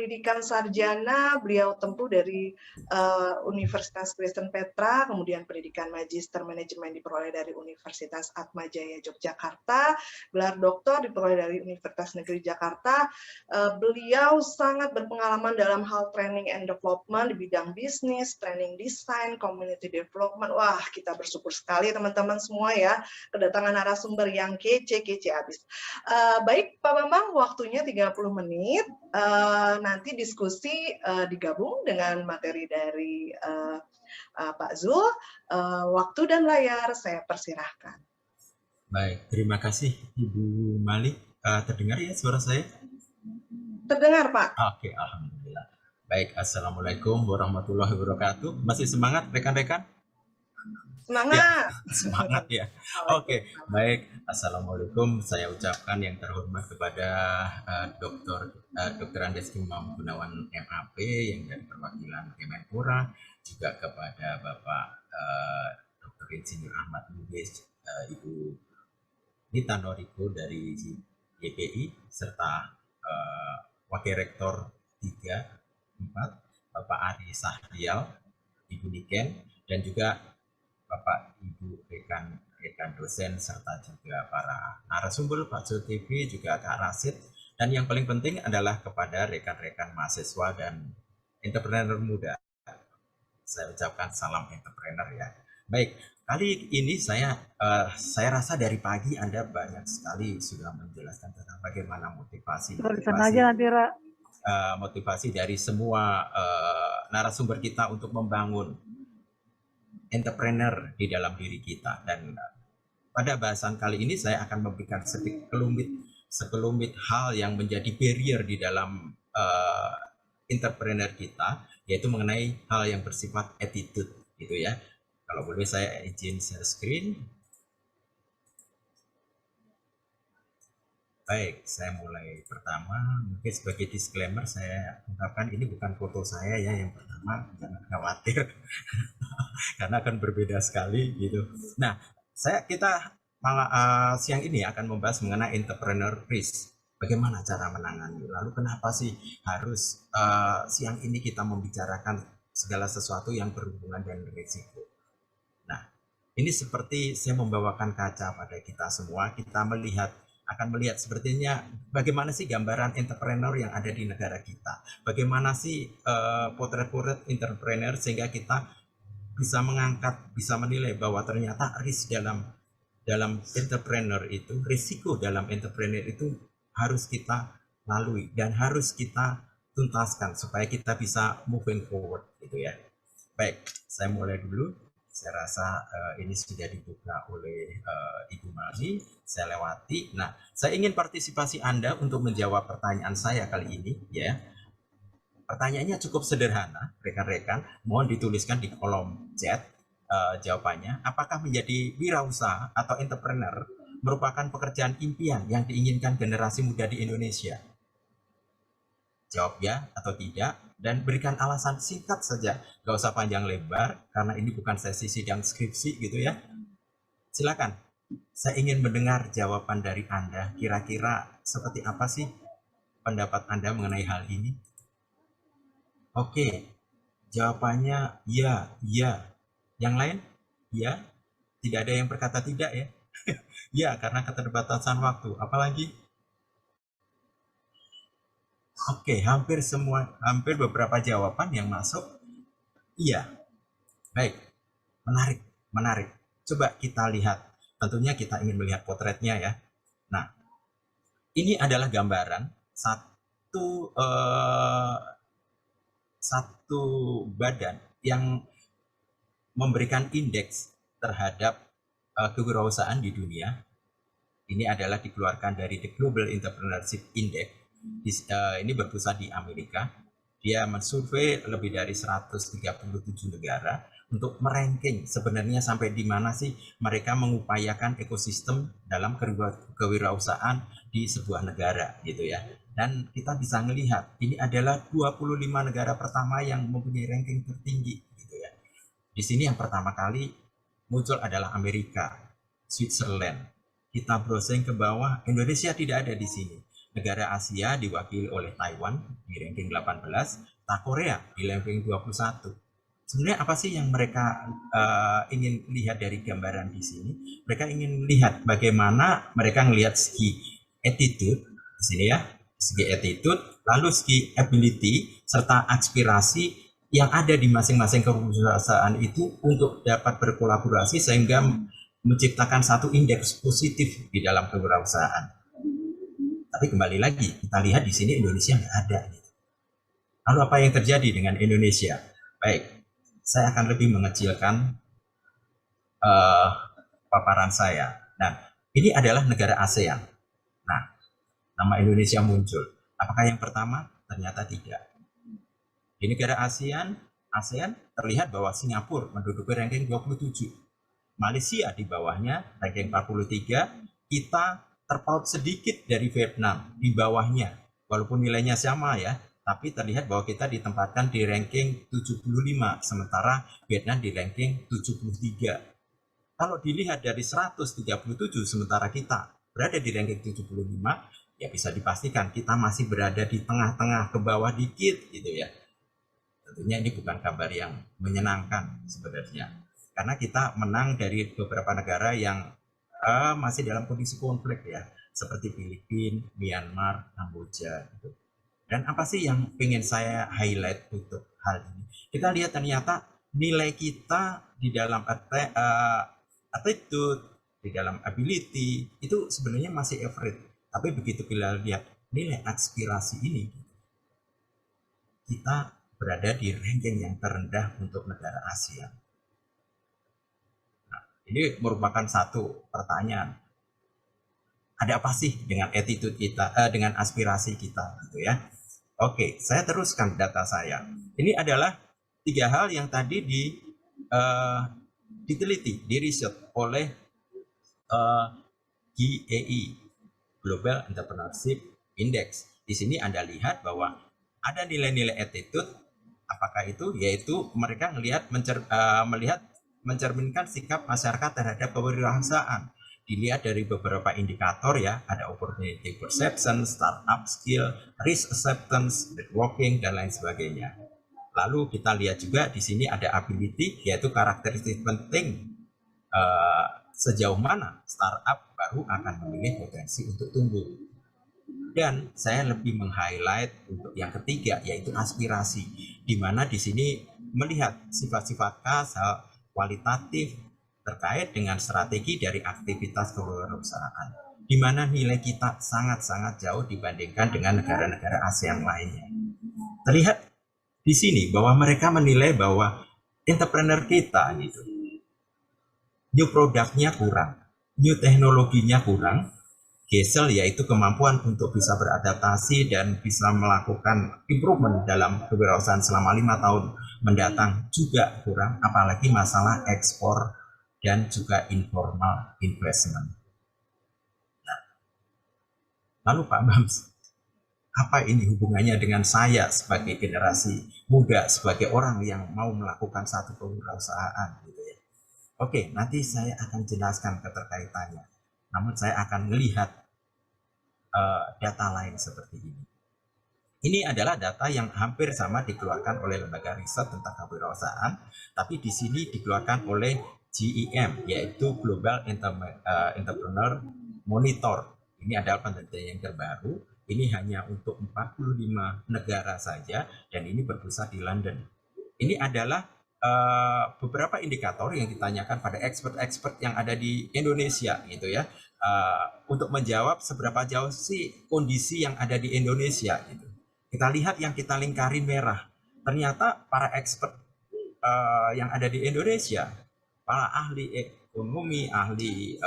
pendidikan sarjana beliau tempuh dari Universitas Kristen Petra, kemudian pendidikan magister manajemen diperoleh dari Universitas Atmajaya Yogyakarta, gelar doktor diperoleh dari Universitas Negeri Jakarta. Beliau sangat berpengalaman dalam hal training and development di bidang bisnis, training design, community development. Wah, kita bersyukur sekali teman-teman semua ya, kedatangan narasumber yang kece-kece abis. Baik Pak Bambang, waktunya 30 menit. Nanti diskusi digabung dengan materi dari Pak Zul. Waktu dan layar saya persilahkan. Baik, terima kasih Ibu Malik. Terdengar ya suara saya? Terdengar Pak. Oke, Alhamdulillah. Baik, Assalamualaikum warahmatullahi wabarakatuh. Masih semangat rekan-rekan? Semangat. Ya, semangat ya. Oke, baik. Assalamualaikum. Saya ucapkan yang terhormat kepada Dr. Andes Imam Gunawan MAP yang dari perwakilan Kemenpora, juga kepada Bapak Dr. Insinyur Ahmad Lubis, Ibu Nita Noriko dari YPI, serta Wakil Rektor 3, 4, Bapak Ari Sahrial, Ibu Niken, dan juga Bapak Ibu rekan dosen, serta juga para narasumber, Pak Zulkifli, juga Kak Rasid, dan yang paling penting adalah kepada rekan-rekan mahasiswa dan entrepreneur muda. Saya ucapkan salam entrepreneur ya. Baik, kali ini saya rasa dari pagi Anda banyak sekali sudah menjelaskan tentang bagaimana motivasi dari semua narasumber kita untuk membangun entrepreneur di dalam diri kita. Dan pada bahasan kali ini saya akan memberikan sekelumit hal yang menjadi barrier di dalam entrepreneur kita, yaitu mengenai hal yang bersifat attitude gitu ya. Kalau boleh saya izin share screen. Baik, saya mulai pertama. Mungkin sebagai disclaimer saya ungkapkan ini bukan foto saya ya yang pertama, jangan khawatir karena akan berbeda sekali gitu. Nah, kita malah siang ini akan membahas mengenai entrepreneur risk. Bagaimana cara menangani? Lalu kenapa sih harus siang ini kita membicarakan segala sesuatu yang berhubungan dengan risiko? Nah, ini seperti saya membawakan kaca pada kita semua. Kita akan melihat sepertinya bagaimana sih gambaran entrepreneur yang ada di negara kita. Bagaimana sih potret-potret entrepreneur sehingga kita bisa mengangkat, bisa menilai bahwa ternyata risk dalam entrepreneur itu, risiko dalam entrepreneur itu harus kita lalui dan harus kita tuntaskan supaya kita bisa moving forward gitu ya. Baik, saya mulai dulu. Saya rasa ini sudah dibuka oleh Ibu Mali, saya lewati. Nah, saya ingin partisipasi Anda untuk menjawab pertanyaan saya kali ini ya. Pertanyaannya cukup sederhana, rekan-rekan. Mohon dituliskan di kolom chat jawabannya. Apakah menjadi wirausaha atau entrepreneur merupakan pekerjaan impian yang diinginkan generasi muda di Indonesia? Jawab ya atau tidak, dan berikan alasan singkat saja, gak usah panjang lebar, karena ini bukan sesi sidang skripsi gitu ya. Silakan, saya ingin mendengar jawaban dari Anda. Kira-kira seperti apa sih pendapat Anda mengenai hal ini? Oke, jawabannya ya, ya. Yang lain? Ya, tidak ada yang berkata tidak ya. Ya, karena keterbatasan waktu. Apalagi? Oke, hampir beberapa jawaban yang masuk iya. Baik, menarik. Coba kita lihat. Tentunya kita ingin melihat potretnya ya. Nah, ini adalah gambaran satu badan yang memberikan indeks terhadap kewirausahaan di dunia. Ini adalah dikeluarkan dari The Global Entrepreneurship Index. Ini berpusat di Amerika. Dia mensurvei lebih dari 137 negara untuk meranking sebenarnya sampai di mana sih mereka mengupayakan ekosistem dalam kewirausahaan di sebuah negara gitu ya. Dan kita bisa melihat ini adalah 25 negara pertama yang mempunyai ranking tertinggi gitu ya. Di sini yang pertama kali muncul adalah Amerika, Switzerland. Kita browsing ke bawah, Indonesia tidak ada di sini. negara Asia diwakili oleh Taiwan di ranking 18, Korea di ranking 21. Sebenarnya apa sih yang mereka ingin lihat dari gambaran di sini? Mereka ingin lihat bagaimana mereka melihat segi attitude di sini ya, segi attitude, lalu segi ability serta aspirasi yang ada di masing-masing perusahaan itu untuk dapat berkolaborasi sehingga menciptakan satu indeks positif di dalam kewirausahaan. Tapi kembali lagi kita lihat di sini Indonesia nggak ada. Lalu apa yang terjadi dengan Indonesia? Baik, saya akan lebih mengecilkan paparan saya. Nah, ini adalah negara ASEAN. Nah, nama Indonesia muncul. Apakah yang pertama? Ternyata tidak. Di negara ASEAN terlihat bahwa Singapura menduduki ranking 27. Malaysia di bawahnya, ranking 43. Kita terpaut sedikit dari Vietnam di bawahnya. Walaupun nilainya sama ya, tapi terlihat bahwa kita ditempatkan di ranking 75, sementara Vietnam di ranking 73. Kalau dilihat dari 137, sementara kita berada di ranking 75, ya bisa dipastikan kita masih berada di tengah-tengah ke bawah dikit gitu ya. Tentunya ini bukan kabar yang menyenangkan sebenarnya. Karena kita menang dari beberapa negara yang masih dalam kondisi konflik ya, seperti Filipina, Myanmar, Kamboja gitu. Dan apa sih yang ingin saya highlight untuk hal ini? Kita lihat ternyata nilai kita di dalam attitude, di dalam ability, itu sebenarnya masih average. Tapi begitu kita lihat nilai aspirasi ini, kita berada di ranking yang terendah untuk negara Asia. Nah, ini merupakan satu pertanyaan. Ada apa sih dengan attitude kita, dengan aspirasi kita gitu ya? Oke, saya teruskan data saya. Ini adalah 3 hal yang tadi diteliti, di riset oleh GEI, Global Entrepreneurship Index. Di sini Anda lihat bahwa ada nilai-nilai attitude. Apakah itu? Yaitu mereka melihat mencerminkan sikap masyarakat terhadap kewirausahaan. Dilihat dari beberapa indikator ya, ada opportunity perception, startup skill, risk acceptance, networking, dan lain sebagainya. Lalu kita lihat juga di sini ada ability, yaitu karakteristik penting sejauh mana startup baru akan memilih potensi untuk tumbuh. Dan saya lebih meng-highlight untuk yang ketiga, yaitu aspirasi, di mana di sini melihat sifat-sifat khas kualitatif terkait dengan strategi dari aktivitas kewirausahaan, di mana nilai kita sangat-sangat jauh dibandingkan dengan negara-negara ASEAN lainnya. Terlihat di sini bahwa mereka menilai bahwa entrepreneur kita gitu, new produknya kurang, new teknologinya kurang, gesel yaitu kemampuan untuk bisa beradaptasi dan bisa melakukan improvement dalam kewirausahaan selama 5 tahun mendatang juga kurang, apalagi masalah ekspor dan juga informal investment. Nah, lalu Pak Bams, apa ini hubungannya dengan saya sebagai generasi muda, sebagai orang yang mau melakukan satu kewirausahaan gitu ya? Oke, nanti saya akan jelaskan keterkaitannya. Namun saya akan melihat data lain seperti ini. Ini adalah data yang hampir sama dikeluarkan oleh lembaga riset tentang kewirausahaan, tapi di sini dikeluarkan oleh GEM, yaitu Global Entrepreneur Monitor. Ini adalah penelitian yang terbaru. Ini hanya untuk 45 negara saja, dan ini berpusat di London. Ini adalah beberapa indikator yang ditanyakan pada expert-expert yang ada di Indonesia, gitu ya, untuk menjawab seberapa jauh sih kondisi yang ada di Indonesia, gitu. Kita lihat yang kita lingkari merah. Ternyata para expert yang ada di Indonesia, para ahli ekonomi, ahli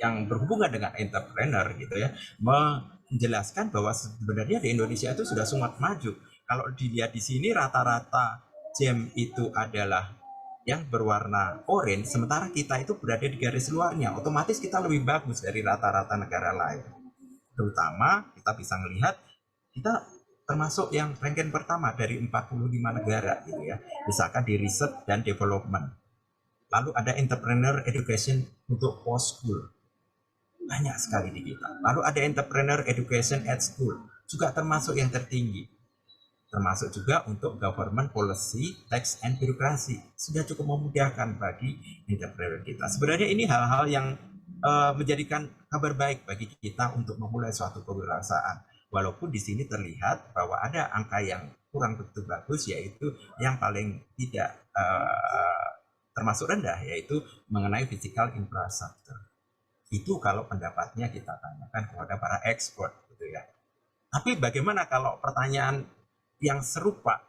yang berhubungan dengan entrepreneur gitu ya, menjelaskan bahwa sebenarnya di Indonesia itu sudah sangat maju. Kalau dilihat di sini rata-rata gem itu adalah yang berwarna oranye, sementara kita itu berada di garis luarnya. Otomatis kita lebih bagus dari rata-rata negara lain. Terutama kita bisa melihat kita termasuk yang ranking pertama dari 45 negara gitu ya, misalkan di riset dan development. Lalu ada entrepreneur education untuk post school. banyak sekali di kita. Lalu ada entrepreneur education at school, juga termasuk yang tertinggi. Termasuk juga untuk government policy, tax, and birokrasi. Sudah cukup memudahkan bagi entrepreneur kita. Sebenarnya ini hal-hal yang menjadikan kabar baik bagi kita untuk memulai suatu kewirausahaan. Walaupun di sini terlihat bahwa ada angka yang kurang begitu bagus, yaitu yang paling tidak termasuk rendah, yaitu mengenai physical infrastructure. Itu kalau pendapatnya kita tanyakan kepada para ekspor, gitu ya. Tapi bagaimana kalau pertanyaan yang serupa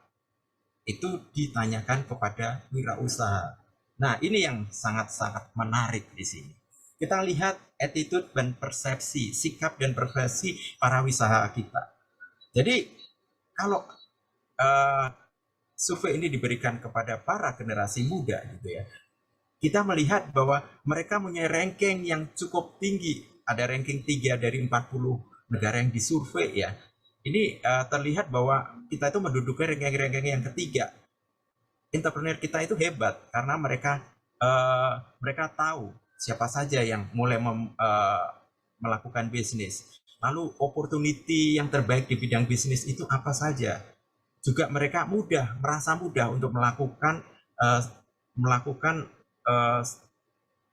itu ditanyakan kepada wirausaha? Nah, ini yang sangat-sangat menarik di sini. Kita lihat attitude dan persepsi, sikap dan persepsi para usaha kita. Jadi, kalau survei ini diberikan kepada para generasi muda, gitu ya, kita melihat bahwa mereka punya ranking yang cukup tinggi. Ada ranking 3 dari 40 negara yang disurvei ya. Ini terlihat bahwa kita itu menduduki ranking-ranking yang ketiga. Entrepreneur kita itu hebat karena mereka tahu siapa saja yang mulai melakukan bisnis. Lalu opportunity yang terbaik di bidang bisnis itu apa saja. Juga mereka merasa mudah untuk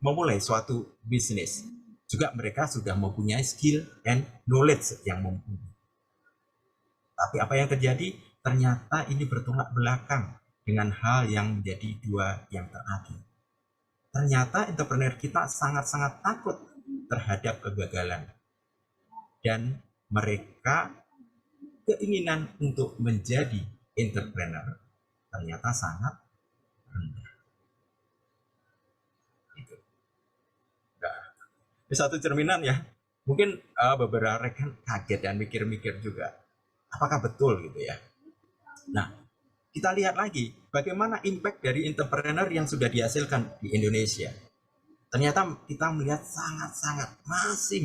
memulai suatu bisnis. Juga mereka sudah mempunyai skill and knowledge yang mumpuni. Tapi apa yang terjadi? Ternyata ini bertolak belakang dengan hal yang menjadi dua yang terakhir. Ternyata entrepreneur kita sangat-sangat takut terhadap kegagalan. Dan mereka keinginan untuk menjadi entrepreneur ternyata sangat rendah. Ini satu cerminan ya. Mungkin beberapa rekan kaget dan mikir-mikir juga. Apakah betul gitu ya? Nah, kita lihat lagi bagaimana impact dari entrepreneur yang sudah dihasilkan di Indonesia. Ternyata kita melihat sangat-sangat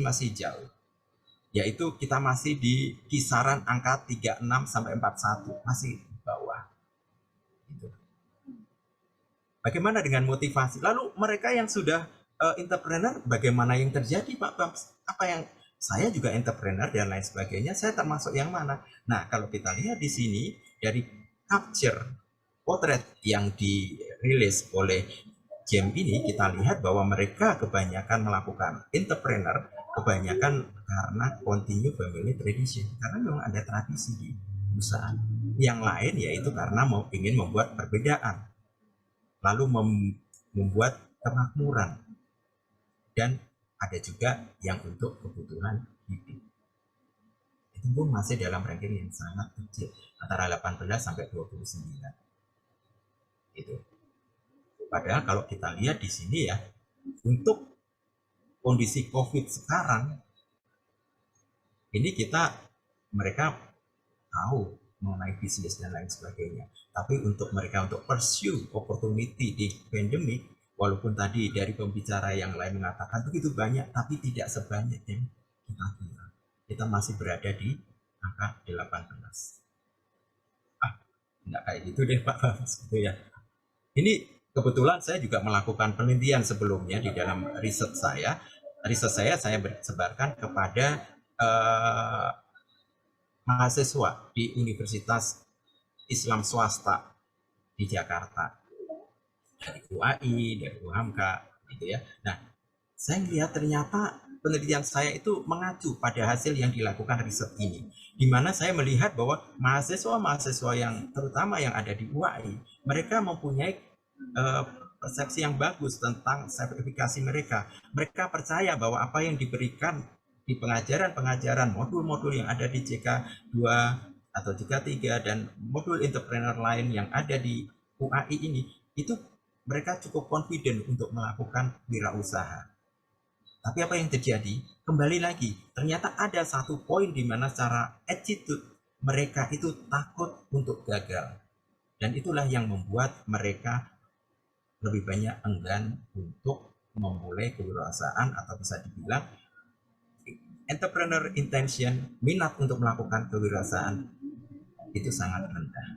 masih jauh. Yaitu kita masih di kisaran angka 36 sampai 41, masih di bawah. Gitu. Bagaimana dengan motivasi? Lalu mereka yang sudah entrepreneur, bagaimana yang terjadi Pak Bams? Apa yang saya juga entrepreneur dan lain sebagainya, saya termasuk yang mana? Nah, kalau kita lihat di sini dari capture potret yang dirilis oleh GEM ini, kita lihat bahwa mereka kebanyakan melakukan entrepreneur, kebanyakan karena continue family tradition, karena memang ada tradisi di perusahaan. Yang lain yaitu karena ingin membuat perbedaan, lalu membuat kemakmuran, dan ada juga yang untuk kebutuhan hidup. Itu pun masih dalam ranking yang sangat kecil, antara 18 sampai 29. Itu. Padahal kalau kita lihat di sini ya, untuk kondisi COVID sekarang, ini mereka tahu mengenai bisnis dan lain sebagainya. Tapi untuk mereka untuk pursue opportunity di pandemic, walaupun tadi dari pembicara yang lain mengatakan begitu banyak, tapi tidak sebanyak yang kita kira. Kita masih berada di angka 18. Enggak kayak gitu deh Pak Bams, gitu ya. Ini kebetulan saya juga melakukan penelitian sebelumnya di dalam riset saya. Riset saya sebarkan kepada mahasiswa di Universitas Islam Swasta di Jakarta. Dari UAI, dari UHAMK, gitu ya. Nah, saya melihat ternyata penelitian saya itu mengacu pada hasil yang dilakukan riset ini, di mana saya melihat bahwa mahasiswa-mahasiswa yang terutama yang ada di UAI, mereka mempunyai persepsi yang bagus tentang sertifikasi mereka. Mereka percaya bahwa apa yang diberikan di pengajaran modul-modul yang ada di JK2 atau JK3 dan modul entrepreneur lain yang ada di UAI ini, itu mereka cukup confident untuk melakukan wirausaha. Tapi apa yang terjadi? Kembali lagi, ternyata ada satu poin di mana secara attitude mereka itu takut untuk gagal. Dan itulah yang membuat mereka lebih banyak enggan untuk memulai kewirausahaan, atau bisa dibilang entrepreneur intention, minat untuk melakukan kewirausahaan itu sangat rendah.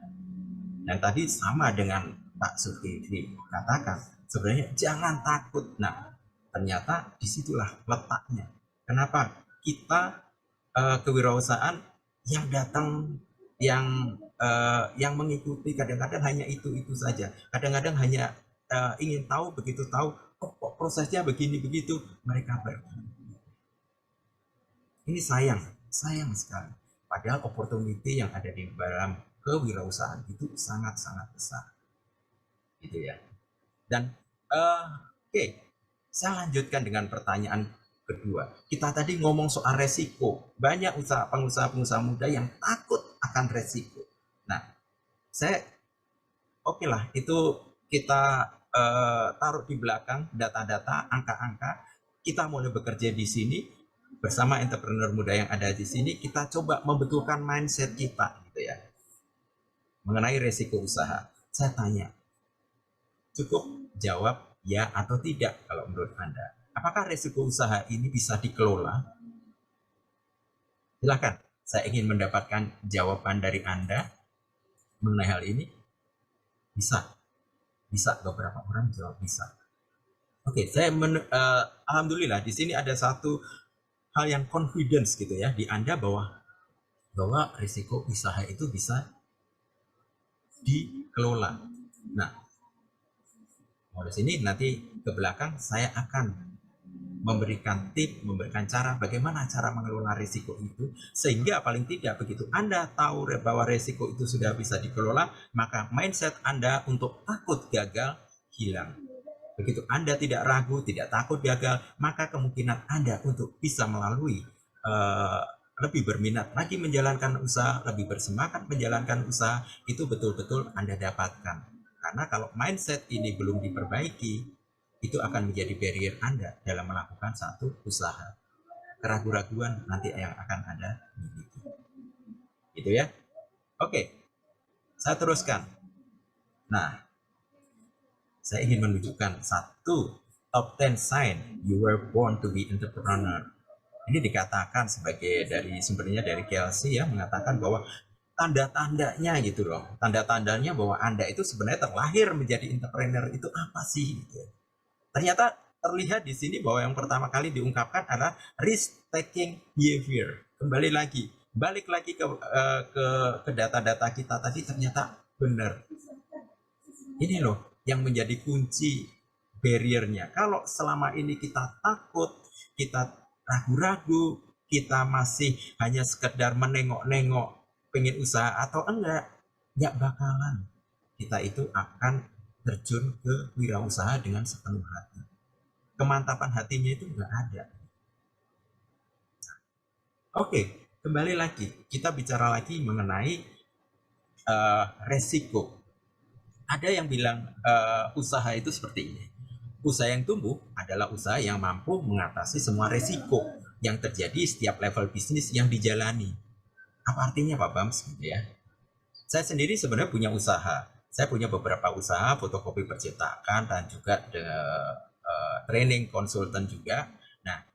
Dan tadi sama dengan Pak Zulkifli katakan, sebenarnya jangan takut. Nah, ternyata disitulah letaknya. Kenapa? Kita kewirausahaan yang datang, yang mengikuti kadang-kadang hanya itu saja. Kadang-kadang hanya ingin tahu, begitu tahu, oh kok prosesnya begini begitu, mereka pergi. Ini sayang sekali. Padahal opportunity yang ada di dalam kewirausahaan itu sangat-sangat besar, gitu ya. Dan oke, saya lanjutkan dengan pertanyaan kedua. Kita tadi ngomong soal resiko. Banyak pengusaha-pengusaha muda yang takut akan resiko. Nah, saya oke lah, itu kita taruh di belakang data-data, angka-angka. Kita mulai bekerja di sini bersama entrepreneur muda yang ada di sini. Kita coba membetulkan mindset kita, gitu ya, mengenai resiko usaha. Saya tanya, cukup jawab ya atau tidak kalau menurut Anda. Apakah resiko usaha ini bisa dikelola? Silakan, saya ingin mendapatkan jawaban dari Anda mengenai hal ini. Bisa. Beberapa orang jawab bisa. Oke, alhamdulillah di sini ada satu hal yang confidence gitu ya di Anda bahwa risiko usaha itu bisa dikelola. Nah, dari sini nanti ke belakang saya akan memberikan cara bagaimana cara mengelola risiko itu, sehingga paling tidak begitu Anda tahu bahwa risiko itu sudah bisa dikelola, maka mindset Anda untuk takut gagal hilang. Begitu Anda tidak ragu, tidak takut gagal, maka kemungkinan Anda untuk bisa melalui lebih berminat lagi menjalankan usaha, lebih bersemangat menjalankan usaha, itu betul-betul Anda dapatkan. Karena kalau mindset ini belum diperbaiki, itu akan menjadi barrier Anda dalam melakukan satu usaha. Keraguan-raguan nanti yang akan Anda miliki. Gitu ya. Oke, saya teruskan. Nah, saya ingin menunjukkan satu top 10 sign you were born to be entrepreneur. Ini dikatakan sebagai sumbernya dari KLC ya, mengatakan bahwa tanda-tandanya gitu loh. Tanda-tandanya bahwa Anda itu sebenarnya terlahir menjadi entrepreneur itu apa sih gitu. Ternyata terlihat di sini bahwa yang pertama kali diungkapkan adalah risk-taking behavior. Balik lagi ke data-data kita tadi, ternyata benar. Ini loh yang menjadi kunci barriernya. Kalau selama ini kita takut, kita ragu-ragu, kita masih hanya sekedar menengok-nengok pengen usaha atau enggak bakalan kita itu akan terjun ke wirausaha dengan sepenuh hati. Kemantapan hatinya itu nggak ada. Oke, kembali lagi. Kita bicara lagi mengenai resiko. Ada yang bilang usaha itu seperti ini. Usaha yang tumbuh adalah usaha yang mampu mengatasi semua resiko yang terjadi setiap level bisnis yang dijalani. Apa artinya Pak Bams? Gitu ya. Saya sendiri sebenarnya punya usaha. Saya punya beberapa usaha fotokopi percetakan dan juga training konsultan juga. Nah,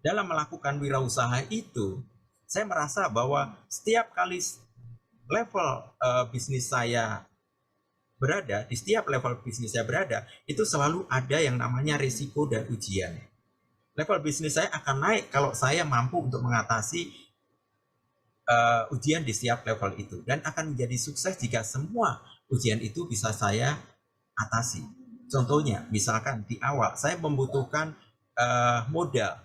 dalam melakukan wirausaha itu, saya merasa bahwa setiap kali level bisnis saya berada, di setiap level bisnis saya berada, itu selalu ada yang namanya risiko dan ujian. Level bisnis saya akan naik kalau saya mampu untuk mengatasi ujian di setiap level itu, dan akan menjadi sukses jika semua ujian itu bisa saya atasi. Contohnya, misalkan di awal saya membutuhkan modal.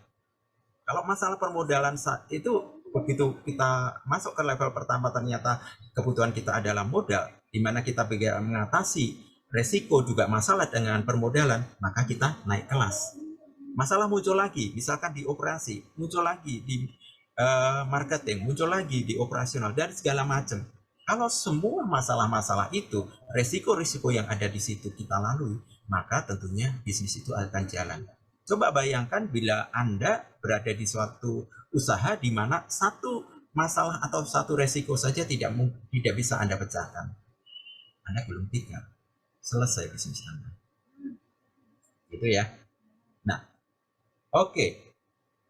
Kalau masalah permodalan itu begitu kita masuk ke level pertama ternyata kebutuhan kita adalah modal, di mana kita bisa mengatasi resiko juga masalah dengan permodalan, maka kita naik kelas. Masalah muncul lagi, misalkan di operasi, muncul lagi di marketing, muncul lagi di operasional, dan segala macam. Kalau semua masalah-masalah itu, resiko-resiko yang ada di situ kita lalui, maka tentunya bisnis itu akan jalan. Coba bayangkan bila Anda berada di suatu usaha di mana satu masalah atau satu resiko saja tidak bisa Anda pecahkan. Anda belum tinggal. Selesai bisnis Anda. Gitu ya. Nah, oke.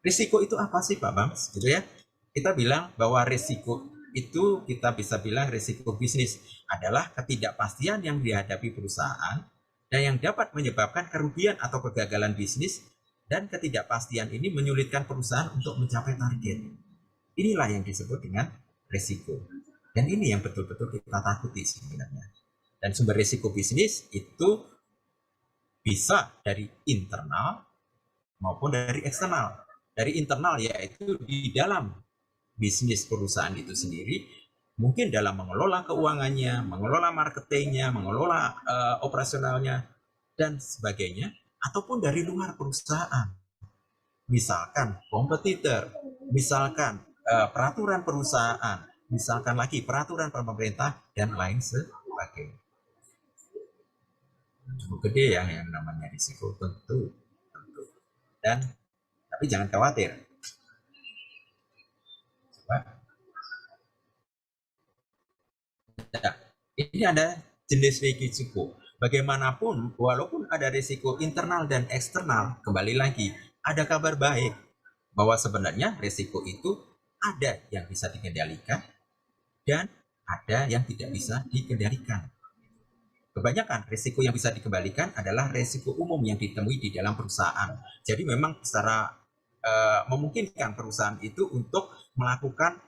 Risiko itu apa sih Pak Bams? Gitu ya. Kita bilang bahwa risiko itu kita bisa bilang risiko bisnis adalah ketidakpastian yang dihadapi perusahaan dan yang dapat menyebabkan kerugian atau kegagalan bisnis Dan ketidakpastian ini menyulitkan perusahaan untuk mencapai target. Inilah yang disebut dengan risiko. Dan ini yang betul-betul kita takuti sebenarnya. Dan sumber risiko bisnis itu bisa dari internal maupun dari eksternal. Dari internal yaitu di dalam bisnis perusahaan itu sendiri, mungkin dalam mengelola keuangannya, mengelola marketingnya, mengelola operasionalnya, dan sebagainya, ataupun dari luar perusahaan. Misalkan kompetitor, misalkan peraturan perusahaan, misalkan lagi peraturan pemerintah, dan lain sebagainya. Cukup gede ya yang namanya risiko, tentu. Dan tapi jangan khawatir. Coba. Nah, ini ada jenis risiko. Bagaimanapun, walaupun ada risiko internal dan eksternal, kembali lagi, ada kabar baik bahwa sebenarnya risiko itu ada yang bisa dikendalikan dan ada yang tidak bisa dikendalikan. Kebanyakan risiko yang bisa dikembalikan adalah risiko umum yang ditemui di dalam perusahaan. Jadi memang secara memungkinkan perusahaan itu untuk melakukan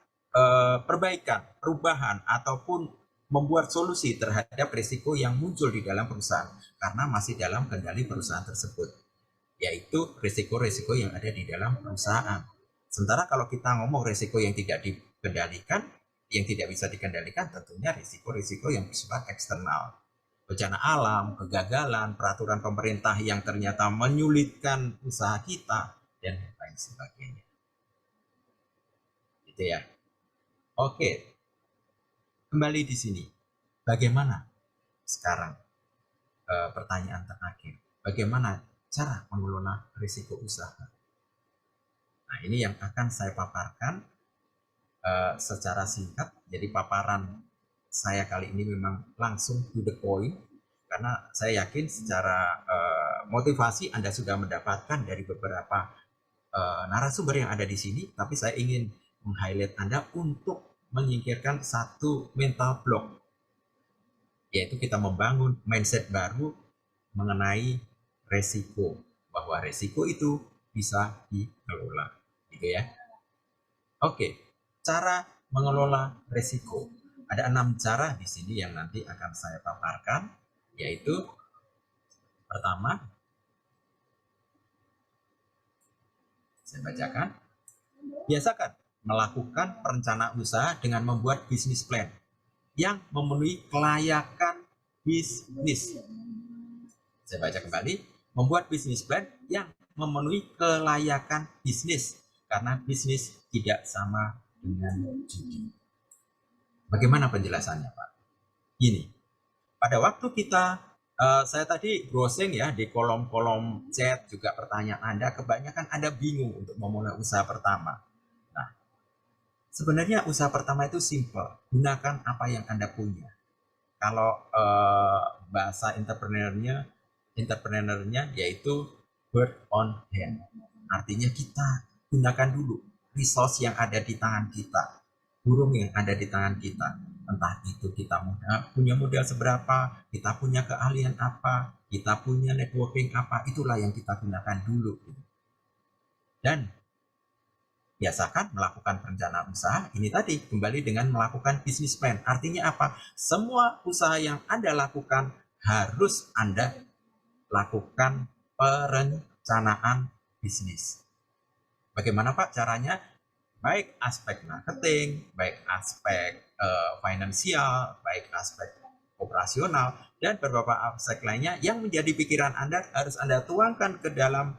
perbaikan, perubahan, ataupun membuat solusi terhadap risiko yang muncul di dalam perusahaan karena masih dalam kendali perusahaan tersebut, yaitu risiko-risiko yang ada di dalam perusahaan. Sementara kalau kita ngomong risiko yang tidak dikendalikan, yang tidak bisa dikendalikan, tentunya risiko-risiko yang bersifat eksternal. Bencana alam, kegagalan, peraturan pemerintah yang ternyata menyulitkan usaha kita, dan lain sebagainya. Gitu ya. Oke. Kembali di sini. Bagaimana sekarang pertanyaan terakhir. Bagaimana cara mengelola risiko usaha? Nah, ini yang akan saya paparkan secara singkat. Jadi paparan saya kali ini memang langsung to the point, karena saya yakin secara motivasi Anda sudah mendapatkan dari beberapa narasumber yang ada di sini, tapi saya ingin meng-highlight Anda untuk menyingkirkan satu mental block, yaitu kita membangun mindset baru mengenai resiko, bahwa resiko itu bisa dikelola, gitu ya. Oke, cara mengelola resiko. Ada 6 cara di sini yang nanti akan saya paparkan, yaitu pertama, saya bacakan, biasakan melakukan perencanaan usaha dengan membuat bisnis plan yang memenuhi kelayakan bisnis. Saya baca kembali, membuat bisnis plan yang memenuhi kelayakan bisnis, karena bisnis tidak sama dengan judi. Bagaimana penjelasannya, Pak? Gini, pada waktu kita, saya tadi browsing ya di kolom-kolom chat, juga pertanyaan Anda, kebanyakan Anda bingung untuk memulai usaha pertama. Nah, sebenarnya usaha pertama itu simple, gunakan apa yang Anda punya. Kalau bahasa entrepreneurnya yaitu bird on hand. Artinya kita gunakan dulu resource yang ada di tangan kita, burung yang ada di tangan kita. Entah itu kita punya modal seberapa, kita punya keahlian apa, kita punya networking apa, itulah yang kita gunakan dulu. Dan biasakan melakukan perencanaan usaha. Ini tadi kembali dengan melakukan business plan. Artinya apa? Semua usaha yang Anda lakukan harus Anda lakukan perencanaan bisnis. Bagaimana Pak caranya? Baik aspek marketing, baik aspek finansial, baik aspek operasional, dan beberapa aspek lainnya yang menjadi pikiran Anda harus Anda tuangkan ke dalam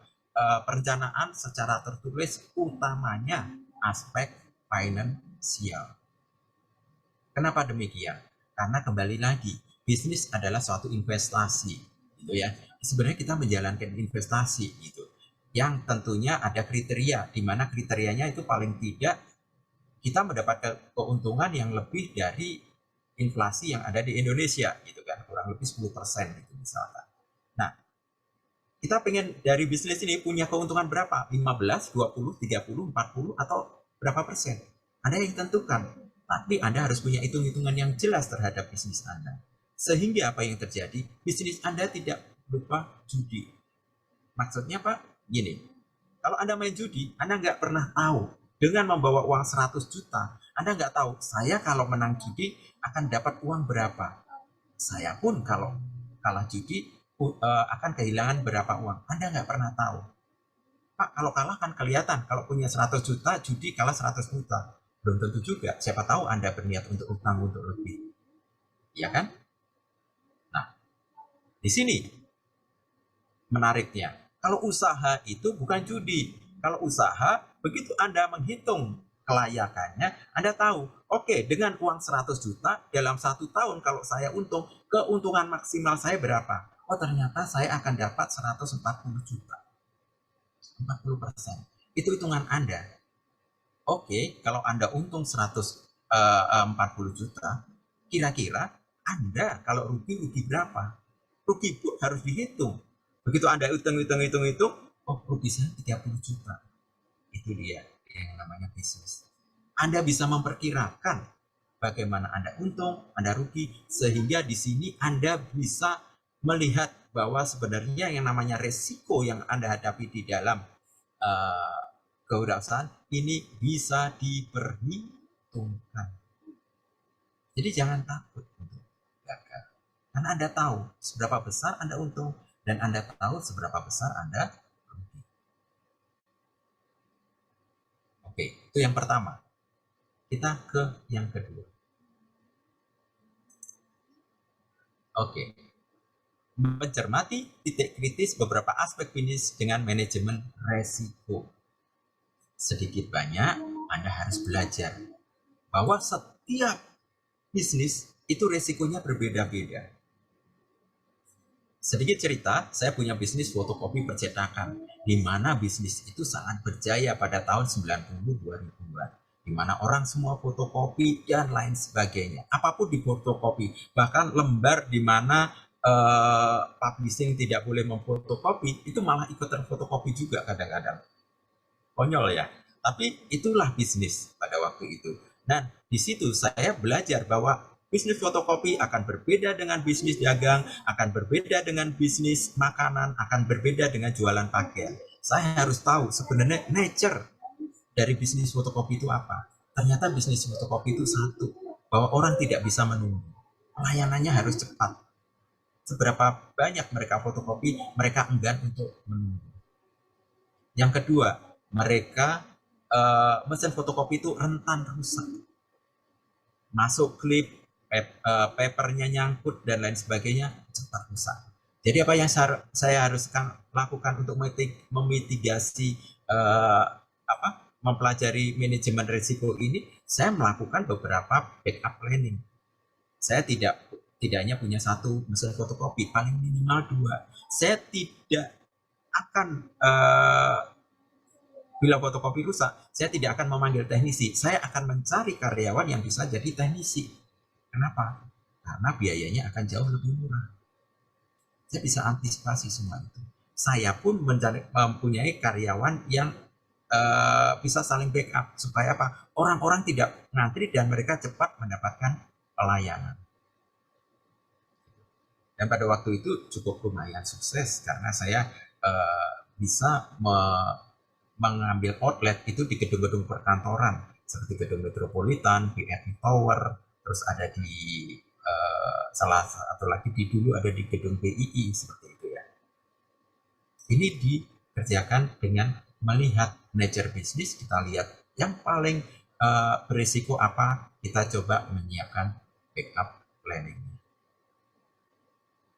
perencanaan secara tertulis, utamanya aspek finansial. Kenapa demikian? Karena kembali lagi, bisnis adalah suatu investasi, gitu ya. Sebenarnya kita menjalankan investasi, gitu, yang tentunya ada kriteria, di mana kriterianya itu paling tidak kita mendapatkan keuntungan yang lebih dari inflasi yang ada di Indonesia, gitu kan, kurang lebih 10% gitu misalkan. Nah, kita pengen dari bisnis ini punya keuntungan berapa? 15, 20, 30, 40, atau berapa persen? Anda yang tentukan. Tapi Anda harus punya hitung-hitungan yang jelas terhadap bisnis Anda. Sehingga apa yang terjadi? Bisnis Anda tidak berupa judi. Maksudnya Pak, gini, Kalau Anda main judi, Anda nggak pernah tahu. Dengan membawa uang 100 juta, Anda nggak tahu, saya kalau menang judi akan dapat uang berapa. Saya pun kalau kalah judi akan kehilangan berapa uang. Anda nggak pernah tahu. Pak, kalau kalah kan kelihatan. Kalau punya 100 juta, judi kalah 100 juta. Belum tentu juga. Siapa tahu Anda berniat untuk utang untuk lebih. Ya kan? Nah, di sini menariknya. Kalau usaha itu bukan judi. Kalau usaha, begitu Anda menghitung kelayakannya, Anda tahu, oke, dengan uang 100 juta, dalam 1 tahun kalau saya untung, keuntungan maksimal saya berapa? Oh, ternyata saya akan dapat 140 juta. 40%. Itu hitungan Anda. Oke, kalau Anda untung 140 juta, kira-kira Anda kalau rugi berapa? Rugi pun harus dihitung. Begitu Anda hitung, oh rugi saya 30 juta. Itu dia yang namanya bisnis. Anda bisa memperkirakan bagaimana Anda untung, Anda rugi, sehingga di sini Anda bisa melihat bahwa sebenarnya yang namanya resiko yang Anda hadapi di dalam kewirausahaan ini bisa diperhitungkan. Jadi jangan takut untuk gagal. Karena Anda tahu seberapa besar Anda untung dan Anda tahu seberapa besar Anda rugi. Oke, itu yang pertama. Kita ke yang kedua. Oke. Mencermati titik kritis beberapa aspek bisnis dengan manajemen resiko. Sedikit banyak Anda harus belajar bahwa setiap bisnis itu resikonya berbeda-beda. Sedikit cerita, saya punya bisnis fotokopi percetakan, di mana bisnis itu sangat berjaya pada tahun 90-2000-an, di mana orang semua fotokopi dan lain sebagainya. Apapun di fotokopi, bahkan lembar di mana publishing tidak boleh memfotokopi, itu malah ikut terfotokopi juga kadang-kadang. Konyol ya, tapi itulah bisnis pada waktu itu. Dan di situ saya belajar bahwa bisnis fotokopi akan berbeda dengan bisnis dagang, akan berbeda dengan bisnis makanan, akan berbeda dengan jualan pakaian. Saya harus tahu sebenarnya nature dari bisnis fotokopi itu apa. Ternyata bisnis fotokopi itu satu, bahwa orang tidak bisa menunggu. Pelayanannya harus cepat. Seberapa banyak mereka fotokopi, mereka enggan untuk menunggu. Yang kedua, mereka mesin fotokopi itu rentan rusak. Masuk klip, papernya nyangkut dan lain sebagainya, cepat rusak. Jadi apa yang saya harus lakukan untuk memitigasi mempelajari manajemen risiko ini? Saya melakukan beberapa backup planning. Saya tidak hanya punya satu mesin fotokopi, paling minimal 2. Saya tidak akan bila fotokopi rusak, saya tidak akan memanggil teknisi. Saya akan mencari karyawan yang bisa jadi teknisi. Kenapa? Karena biayanya akan jauh lebih murah. Saya bisa antisipasi semua itu. Saya pun mempunyai karyawan yang bisa saling backup. Supaya apa? Orang-orang tidak ngantri dan mereka cepat mendapatkan pelayanan. Dan pada waktu itu cukup lumayan sukses karena saya bisa mengambil outlet itu di gedung-gedung perkantoran seperti gedung Metropolitan, BRI Tower, terus ada di salah satu lagi dulu ada di gedung BII seperti itu ya. Ini dikerjakan dengan melihat nature bisnis, kita lihat yang paling berisiko apa, kita coba menyiapkan backup planning.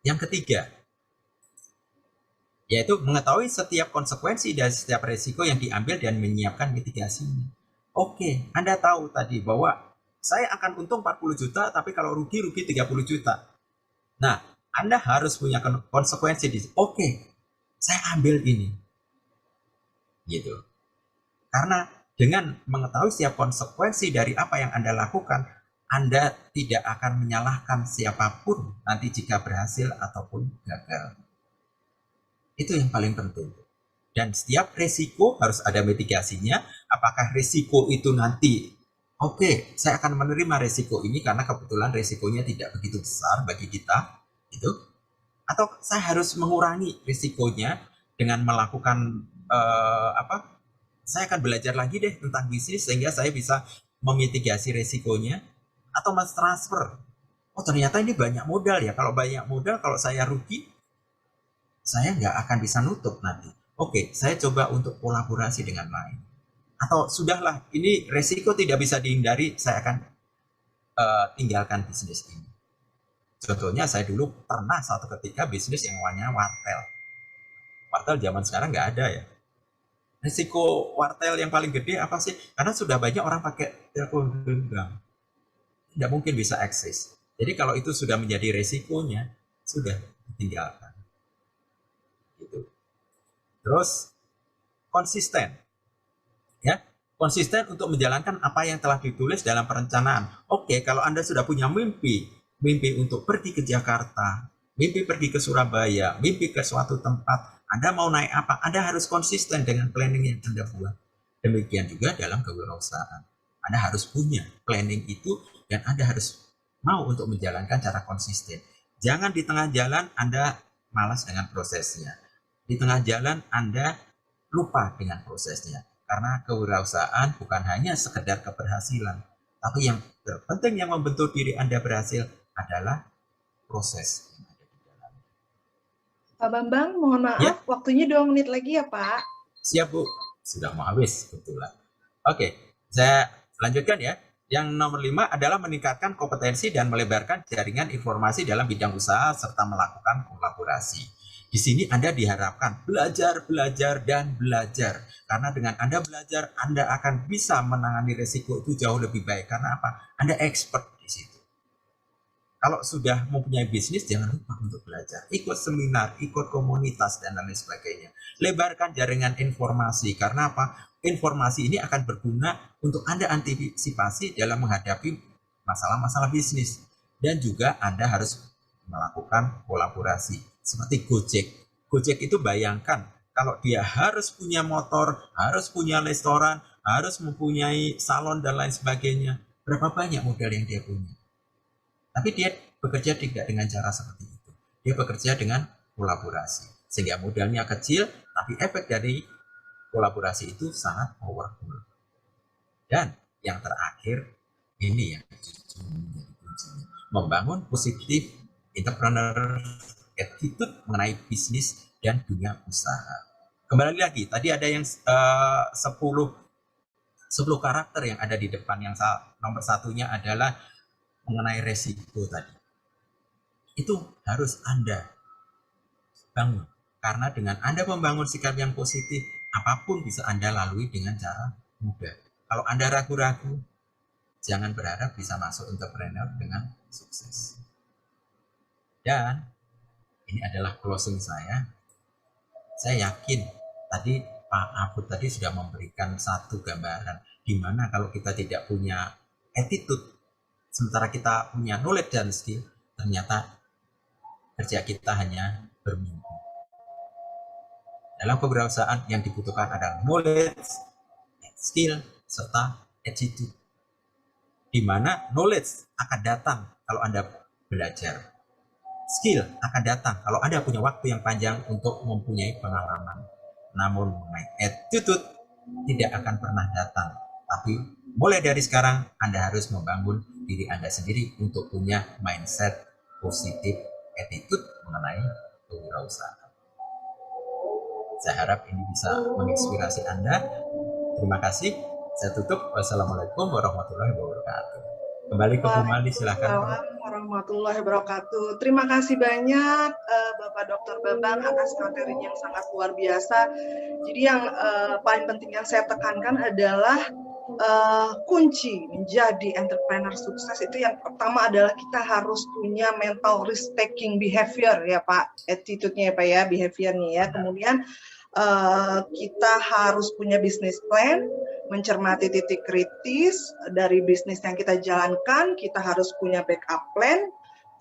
Yang ketiga, yaitu mengetahui setiap konsekuensi dari setiap risiko yang diambil dan menyiapkan mitigasinya. Oke, Anda tahu tadi bahwa saya akan untung 40 juta, tapi kalau rugi 30 juta. Nah, Anda harus punya konsekuensi di sini. Oke, saya ambil ini. Gitu. Karena dengan mengetahui setiap konsekuensi dari apa yang Anda lakukan, Anda tidak akan menyalahkan siapapun nanti jika berhasil ataupun gagal. Itu yang paling penting. Dan setiap resiko harus ada mitigasinya. Apakah resiko itu nanti, oke, saya akan menerima resiko ini karena kebetulan resikonya tidak begitu besar bagi kita, itu. Atau saya harus mengurangi resikonya dengan melakukan saya akan belajar lagi deh tentang bisnis sehingga saya bisa memitigasi resikonya atau mas transfer. Oh ternyata ini banyak modal ya. Kalau banyak modal, kalau saya rugi, saya nggak akan bisa nutup nanti. Oke, saya coba untuk kolaborasi dengan lain. Atau sudahlah, ini resiko tidak bisa dihindari, saya akan tinggalkan bisnis ini. Contohnya saya dulu pernah suatu ketika bisnis yang namanya wartel. Wartel zaman sekarang nggak ada ya. Risiko wartel yang paling gede apa sih? Karena sudah banyak orang pakai telepon genggam. Tidak mungkin bisa eksis. Jadi kalau itu sudah menjadi resikonya, sudah ditinggalkan. Gitu. Terus konsisten, ya, konsisten untuk menjalankan apa yang telah ditulis dalam perencanaan. Oke, kalau Anda sudah punya mimpi untuk pergi ke Jakarta, mimpi pergi ke Surabaya, mimpi ke suatu tempat, Anda mau naik apa? Anda harus konsisten dengan planning yang Anda buat. Demikian juga dalam kewirausahaan. Anda harus punya planning itu dan Anda harus mau untuk menjalankan cara konsisten. Jangan di tengah jalan Anda malas dengan prosesnya. Di tengah jalan Anda lupa dengan prosesnya. Karena kewirausahaan bukan hanya sekedar keberhasilan, tapi yang terpenting yang membentuk diri Anda berhasil adalah proses. Pak Bambang, mohon maaf, Ya, waktunya 2 menit lagi ya Pak. siap Bu. Sudah mau habis kebetulan. Oke, saya lanjutkan ya. Yang nomor 5 adalah meningkatkan kompetensi dan melebarkan jaringan informasi dalam bidang usaha serta melakukan kolaborasi. Di sini Anda diharapkan belajar, dan belajar. Karena dengan Anda belajar, Anda akan bisa menangani risiko itu jauh lebih baik. Karena apa? Anda expert di situ. Kalau sudah mempunyai bisnis, jangan lupa untuk belajar. Ikut seminar, ikut komunitas, dan lain sebagainya. Lebarkan jaringan informasi. Karena apa? Informasi ini akan berguna untuk Anda antisipasi dalam menghadapi masalah-masalah bisnis. Dan juga Anda harus melakukan kolaborasi. Seperti Gojek. Gojek itu bayangkan, kalau dia harus punya motor, harus punya restoran, harus mempunyai salon, dan lain sebagainya. Berapa banyak modal yang dia punya? Tapi dia bekerja tidak dengan cara seperti itu. Dia bekerja dengan kolaborasi. Sehingga modalnya kecil, tapi efek dari kolaborasi itu sangat powerful. Dan yang terakhir, ini yang menjadi kuncinya. Membangun positif entrepreneur attitude mengenai bisnis dan dunia usaha. Kembali lagi, tadi ada yang 10 karakter yang ada di depan. Yang nomor satunya adalah mengenai resiko tadi. Itu harus Anda bangun. Karena dengan Anda membangun sikap yang positif, apapun bisa Anda lalui dengan cara mudah. Kalau Anda ragu-ragu, jangan berharap bisa masuk entrepreneur dengan sukses. Dan ini adalah closing saya. Saya yakin tadi Pak Abud tadi sudah memberikan satu gambaran di mana kalau kita tidak punya attitude, sementara kita punya knowledge dan skill, ternyata kerja kita hanya bermimpi. Dalam kewirausahaan yang dibutuhkan adalah knowledge, skill, serta attitude. Di mana knowledge akan datang kalau Anda belajar. Skill akan datang kalau Anda punya waktu yang panjang untuk mempunyai pengalaman. Namun mengenai attitude tidak akan pernah datang. Tapi mulai dari sekarang Anda harus membangun diri Anda sendiri untuk punya mindset positif, attitude mengenai kewirausahaan. Saya harap ini bisa menginspirasi Anda. Terima kasih. Saya tutup. Wassalamualaikum warahmatullahi wabarakatuh. Kembali ke Bu Mali, silakan. Waalaikumsalam warahmatullahi wabarakatuh. Terima kasih banyak Bapak Dr. Bambang atas materi yang sangat luar biasa. Jadi yang paling penting yang saya tekankan adalah kunci menjadi entrepreneur sukses itu yang pertama adalah kita harus punya mental risk taking behavior ya Pak, attitude-nya ya Pak ya, behavior-nya ya. Kemudian kita harus punya business plan, mencermati titik kritis dari bisnis yang kita jalankan, kita harus punya backup plan,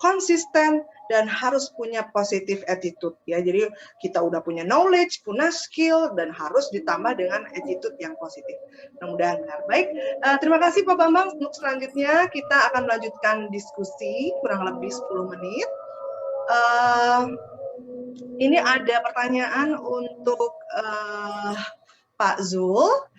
konsisten, dan harus punya positive attitude ya. Jadi kita udah punya knowledge, punya skill, dan harus ditambah dengan attitude yang positif. Mudah-mudahan benar. Baik, terima kasih Pak Bambang. Untuk selanjutnya kita akan melanjutkan diskusi kurang lebih 10 menit. Ini ada pertanyaan untuk Pak Zul.